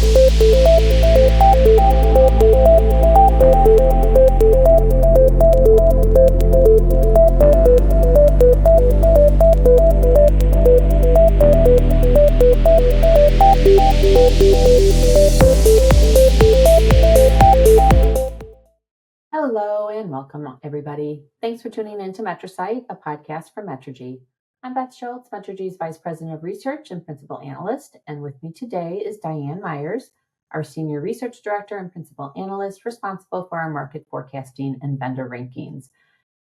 Hello and welcome, everybody. Thanks for tuning in to MetriSight, a podcast from Metrigy. I'm Beth Schultz, Metrigy's Vice President of Research and Principal Analyst, and with me today is Diane Myers, our Senior Research Director and Principal Analyst responsible for our market forecasting and vendor rankings,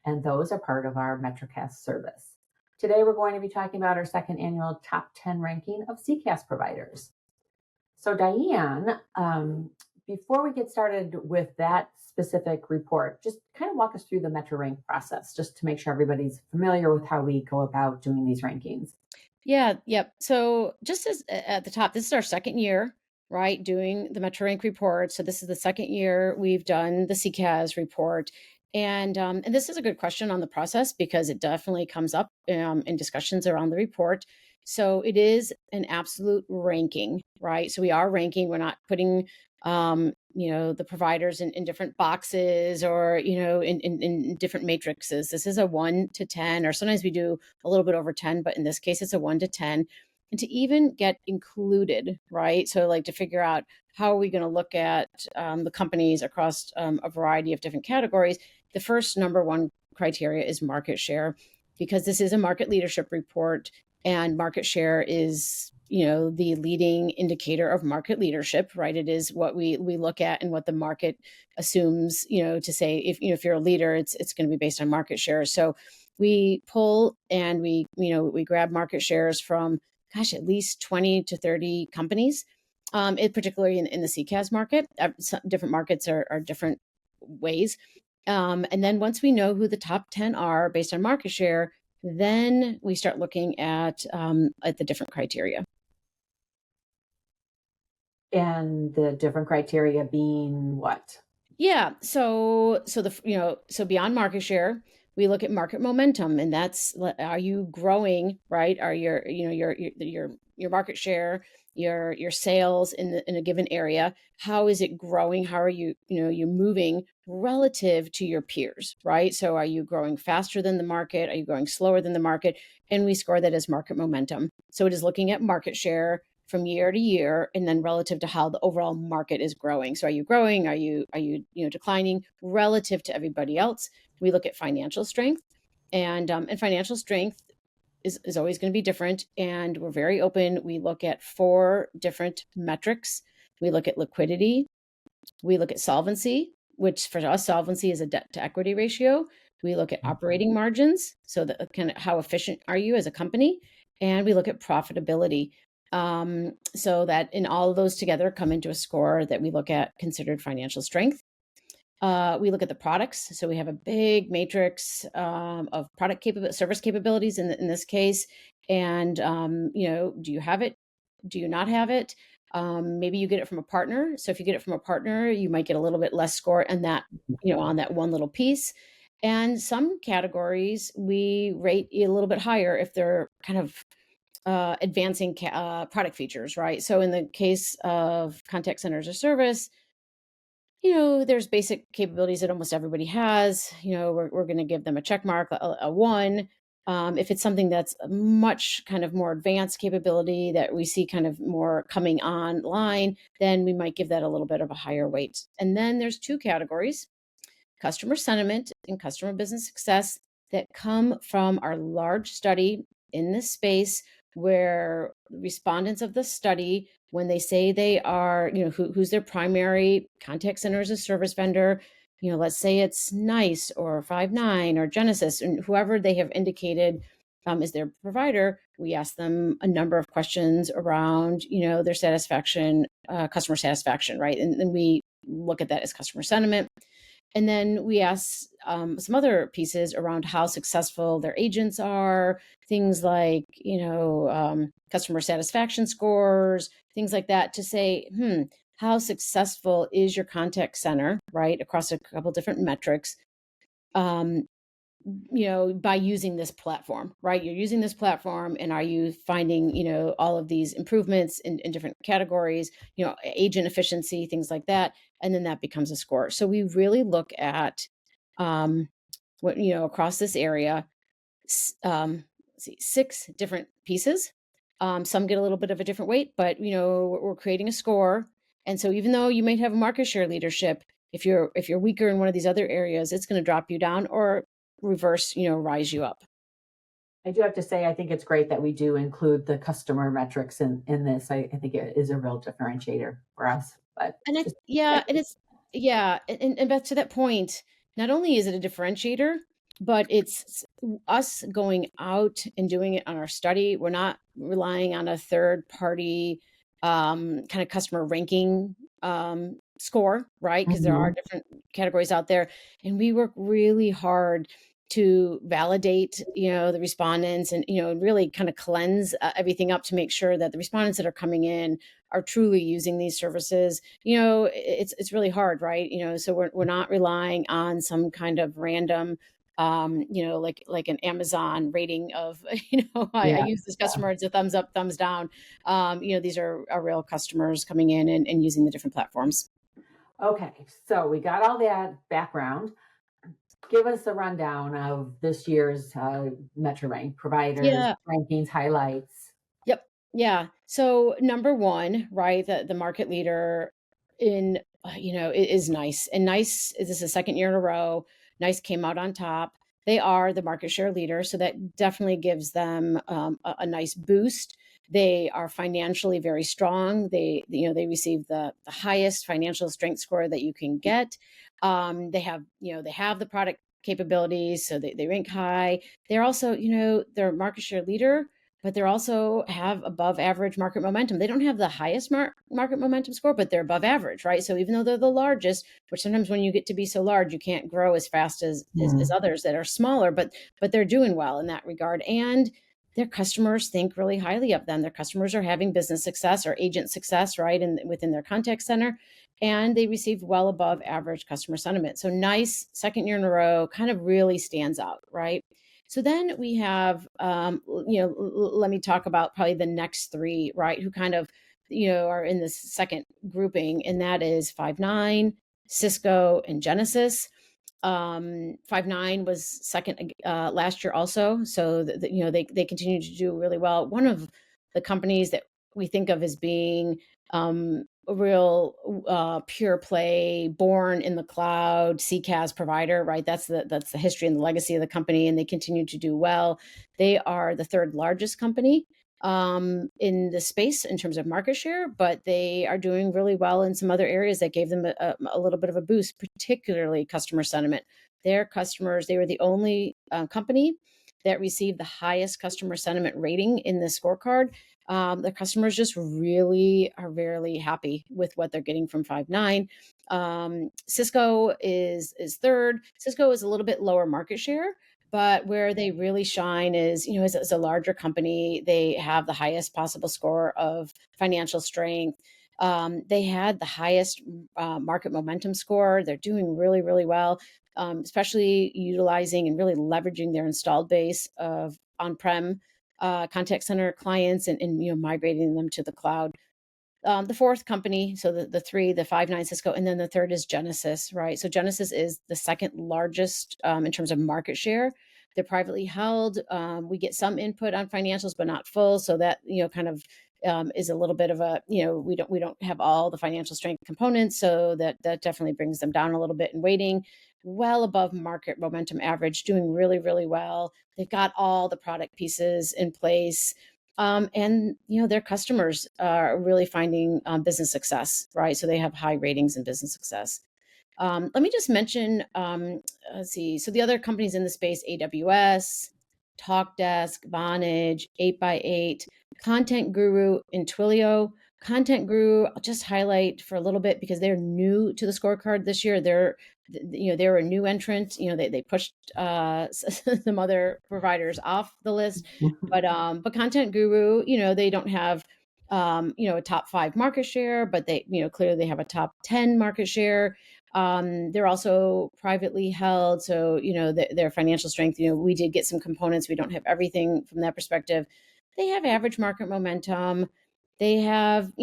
and those are part of our MetriCast service. Today, we're going to be talking about our second annual Top 10 ranking of CCaaS providers. So Diane, before we get started with that specific report, just kind of walk us through the MetriRank process, just to make sure everybody's familiar with how we go about doing these rankings. Yep. So just as at the top, this is our second year, right, doing the MetriRank report. So this is the second year we've done the CCaaS report. And this is a good question on the process because it definitely comes up in discussions around the report. So it is an absolute ranking, right? So we are ranking. We're not putting the providers in different boxes or, in different matrices. This is a 1 to 10, or sometimes we do a little bit over 10, but in this case, it's a 1 to 10. And to even get included, right? So like to figure out how are we going to look at the companies across a variety of different categories, the first number one criteria is market share, because this is a market leadership report and market share is the leading indicator of market leadership, right? It is what we look at and what the market assumes, to say if you're a leader, it's going to be based on market share. So we pull and we grab market shares from, at least 20 to 30 companies, particularly in the CCaaS market. Different markets are different ways. And then once we know who the top 10 are based on market share, then we start looking at the different criteria. And the different criteria being what? Yeah. So beyond market share, we look at market momentum, and that's, are you growing, right? Are your market share, your sales in a given area, how is it growing? How are you moving relative to your peers, right? So are you growing faster than the market? Are you growing slower than the market? And we score that as market momentum. So it is looking at market share from year to year, and then relative to how the overall market is growing. So are you growing? Are you declining relative to everybody else? We look at financial strength, and financial strength is always going to be different. And we're very open. We look at 4 different metrics. We look at liquidity. We look at solvency, which for us, solvency is a debt to equity ratio. We look at operating margins. So that kind of how efficient are you as a company? And we look at profitability. So that in all of those together come into a score that we look at considered financial strength. We look at the products. So we have a big matrix of service capabilities in this case. And, do you have it? Do you not have it? Maybe you get it from a partner. So if you get it from a partner, you might get a little bit less score on that, on that one little piece. And some categories we rate a little bit higher if they're kind of advancing product features, right? So in the case of contact centers or service, there's basic capabilities that almost everybody has. We're going to give them a check mark, a 1. If it's something that's much kind of more advanced capability that we see kind of more coming online, then we might give that a little bit of a higher weight. And then there's 2 categories, customer sentiment and customer business success, that come from our large study in this space, where respondents of the study, when they say they are, who's their primary contact center as a service vendor, let's say it's NICE or Five9 or Genesis, and whoever they have indicated is their provider, we ask them a number of questions around, their satisfaction, customer satisfaction, right? And we look at that as customer sentiment. And then we ask some other pieces around how successful their agents are, things like, customer satisfaction scores, things like that, to say, how successful is your contact center, right, across a couple different metrics. by using this platform, right? You're using this platform, and are you finding, all of these improvements in different categories, agent efficiency, things like that. And then that becomes a score. So we really look at um, what, across this area, let's see, 6 different pieces. Some get a little bit of a different weight, but we're creating a score. And so even though you might have a market share leadership, if you're weaker in one of these other areas, it's going to drop you down or reverse, rise you up. I do have to say, I think it's great that we do include the customer metrics in this. I think it is a real differentiator for us. But And just yeah, and it's yeah, and back to that point, not only is it a differentiator, but it's us going out and doing it on our study. We're not relying on a third party kind of customer ranking score, right? Because there are Mhm. different categories out there, and we work really hard to validate, the respondents, and really kind of cleanse everything up to make sure that the respondents that are coming in are truly using these services. It's really hard, right? So we're not relying on some kind of random like an Amazon rating of I Yeah. use this Yeah. customer, it's a thumbs up, thumbs down. These are real customers coming in and using the different platforms. Okay. So we got all that background. Give us a rundown of this year's MetriRank providers, Yeah. rankings, highlights. Yep. Yeah. So number one, right, the market leader in is Nice. And Nice is this is the second year in a row. Nice came out on top. They are the market share leader, so that definitely gives them a nice boost. They are financially very strong. They receive the highest financial strength score that you can get. They have the product capabilities, so they rank high. They're also, they're market share leader, but they're also have above average market momentum. They don't have the highest market momentum score, but they're above average, right? So even though they're the largest, which sometimes when you get to be so large, you can't grow as fast as Mhm. others that are smaller, but they're doing well in that regard. And their customers think really highly of them. Their customers are having business success or agent success, right? And within their contact center. And they received well above average customer sentiment. So Nice, second year in a row, kind of really stands out, right? So then we have, let me talk about probably the next three, right? Who kind of, are in this second grouping, and that is Five9, Cisco, and Genesis. Five9 was second last year also, so they continue to do really well. One of the companies that we think of as being a real pure play, born in the cloud CCaaS provider, right? That's the history and the legacy of the company, and they continue to do well. They are the third largest company in the space in terms of market share, but they are doing really well in some other areas that gave them a little bit of a boost, particularly customer sentiment. Their customers, they were the only company that received the highest customer sentiment rating in the scorecard. The customers just really are really happy with what they're getting from Five9. Cisco is third. Cisco is a little bit lower market share, but where they really shine is, as a larger company, they have the highest possible score of financial strength. They had the highest market momentum score. They're doing really, really well, especially utilizing and really leveraging their installed base of on-prem contact center clients, and migrating them to the cloud. The fourth company, so the three, the Five9, Cisco, and then the third is Genesis, right? So Genesis is the second largest in terms of market share. They're privately held. We get some input on financials, but not full. So that kind of is a little bit of a we don't have all the financial strength components, so that definitely brings them down a little bit in weighting. Well above market momentum average, doing really, really well. They've got all the product pieces in place, and their customers are really finding business success, right? So they have high ratings in business success. Let me just mention, let's see. So the other companies in the space: AWS, TalkDesk, Vonage, 8x8, Content Guru, and Twilio. Content Guru, I'll just highlight for a little bit because they're new to the scorecard this year. They're a new entrant. They pushed some other providers off the list, but Content Guru, they don't have a top 5 market share, but they clearly they have a top 10 market share. They're also privately held, so their financial strength. We did get some components. We don't have everything from that perspective. They have average market momentum. They have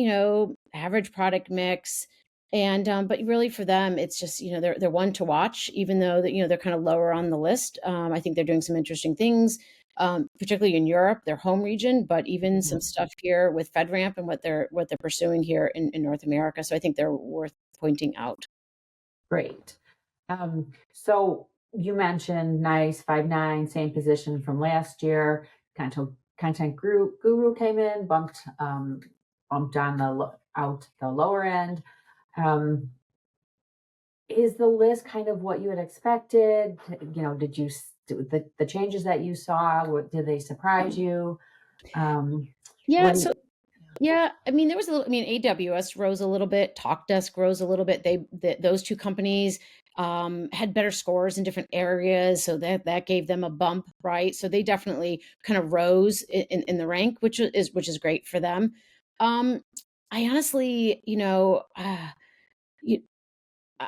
average product mix, and but really for them, it's just they're one to watch, even though that they're kind of lower on the list. I think they're doing some interesting things, particularly in Europe, their home region, but even some stuff here with FedRAMP and what they're pursuing here in North America. So I think they're worth pointing out. Great. So you mentioned nice 5.9, same position from last year. Content guru came in, bumped on out the lower end. Is the list kind of what you had expected? Did you the changes that you saw? Did they surprise you? Yeah. What do So you? yeah, I mean, there was a little. I mean, AWS rose a little bit. TalkDesk rose a little bit. Those two companies had better scores in different areas, so that gave them a bump, right? So they definitely kind of rose in the rank, which is great for them. I honestly, you,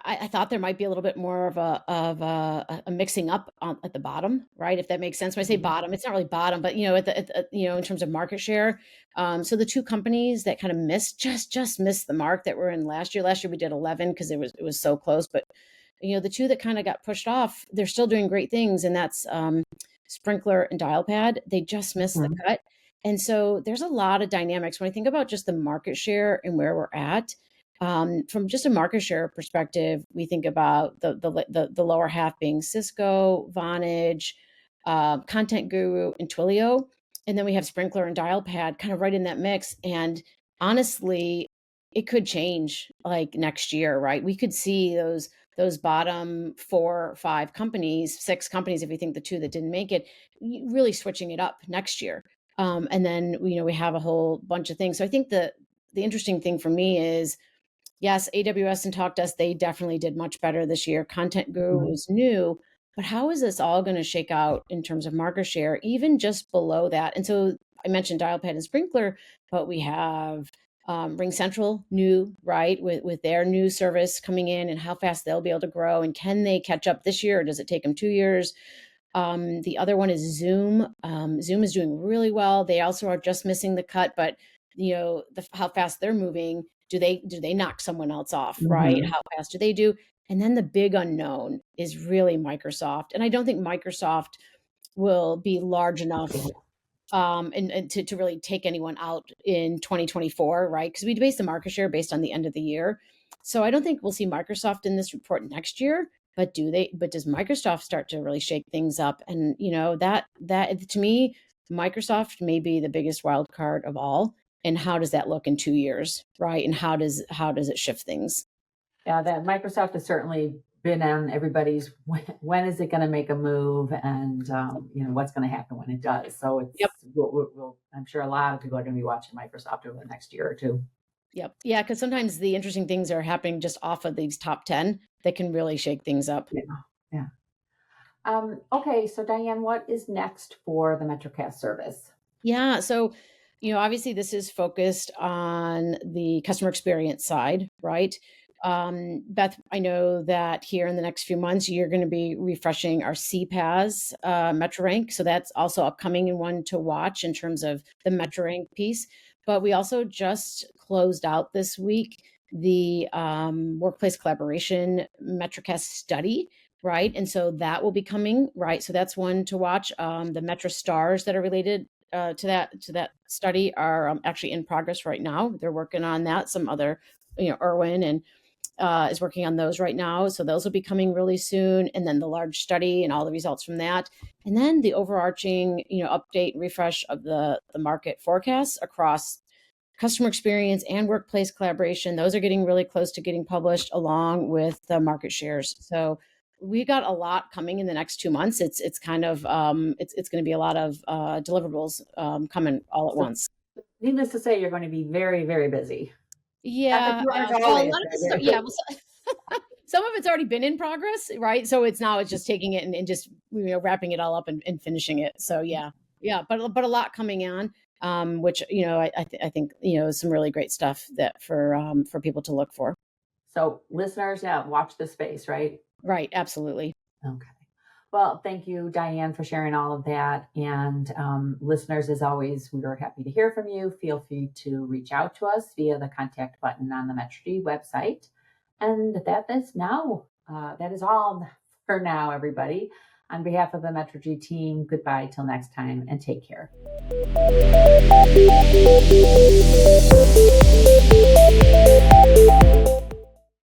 I thought there might be a little bit more of a mixing up at the bottom, right? If that makes sense. When I say bottom, it's not really bottom, but in terms of market share. So the two companies that kind of just missed the mark that were in last year. Last year we did 11 because it was so close, but the two that kind of got pushed off, they're still doing great things, and that's Sprinkler and Dialpad. They just missed the cut, and so there's a lot of dynamics when I think about just the market share and where we're at. From just a market share perspective, we think about the lower half being Cisco, Vonage, Content Guru, and Twilio, and then we have Sprinkler and Dialpad kind of right in that mix. And honestly, it could change like next year, right? We could see those bottom 4, 5 companies, 6 companies, if you think the two that didn't make it, really switching it up next year. And then we have a whole bunch of things. So I think the interesting thing for me is, yes, AWS and TalkDesk, they definitely did much better this year. Content Guru was new, but how is this all going to shake out in terms of market share, even just below that? And so I mentioned Dialpad and Sprinkler, but we have RingCentral new, right, with their new service coming in, and how fast they'll be able to grow, and can they catch up this year, or does it take them 2 years? The other one is Zoom. Zoom is doing really well. They also are just missing the cut, but how fast they're moving. Do they knock someone else off, right? How fast do they do? And then the big unknown is really Microsoft. And I don't think Microsoft will be large enough and to really take anyone out in 2024, right? Because we base the market share based on the end of the year. So I don't think we'll see Microsoft in this report next year. But does Microsoft start to really shake things up? And that to me, Microsoft may be the biggest wild card of all. And how does that look in 2 years, right? And how does it shift things? Yeah, that Microsoft has certainly been on everybody's when is it going to make a move, and what's going to happen when it does. So it's Yep. I'm sure a lot of people are going to be watching Microsoft over the next year or two. Yep. Yeah, because sometimes the interesting things are happening just off of these top 10 that can really shake things up. Yeah. Okay, so Diane, what is next for the MetriCast service? Yeah. So, obviously this is focused on the customer experience side, right? Beth, I know that here in the next few months, you're going to be refreshing our CPaaS MetriRank. So that's also upcoming and one to watch in terms of the MetriRank piece. But we also just closed out this week the workplace collaboration MetriCast study, right? And so that will be coming, right? So that's one to watch. The MetriStars that are related to that study are actually in progress right now. They're working on that. Some other, Erwin and is working on those right now. So those will be coming really soon. And then the large study and all the results from that. And then the overarching, update and refresh of the market forecasts across customer experience and workplace collaboration. Those are getting really close to getting published along with the market shares. So we got a lot coming in the next 2 months. It's kind of, it's going to be a lot of deliverables coming all at once. Needless to say, you're going to be very, very busy. Yeah. Well, a lot of this stuff, yeah. Well, some of it's already been in progress, right? So it's just taking it and just wrapping it all up and finishing it. So yeah, but a lot coming on, which I think some really great stuff that for people to look for. So listeners, yeah, watch the space, right? Right. Absolutely. Okay. Well, thank you, Diane, for sharing all of that. And listeners, as always, we are happy to hear from you. Feel free to reach out to us via the contact button on the Metrigy website. And that is all for now, everybody. On behalf of the Metrigy team, goodbye till next time and take care.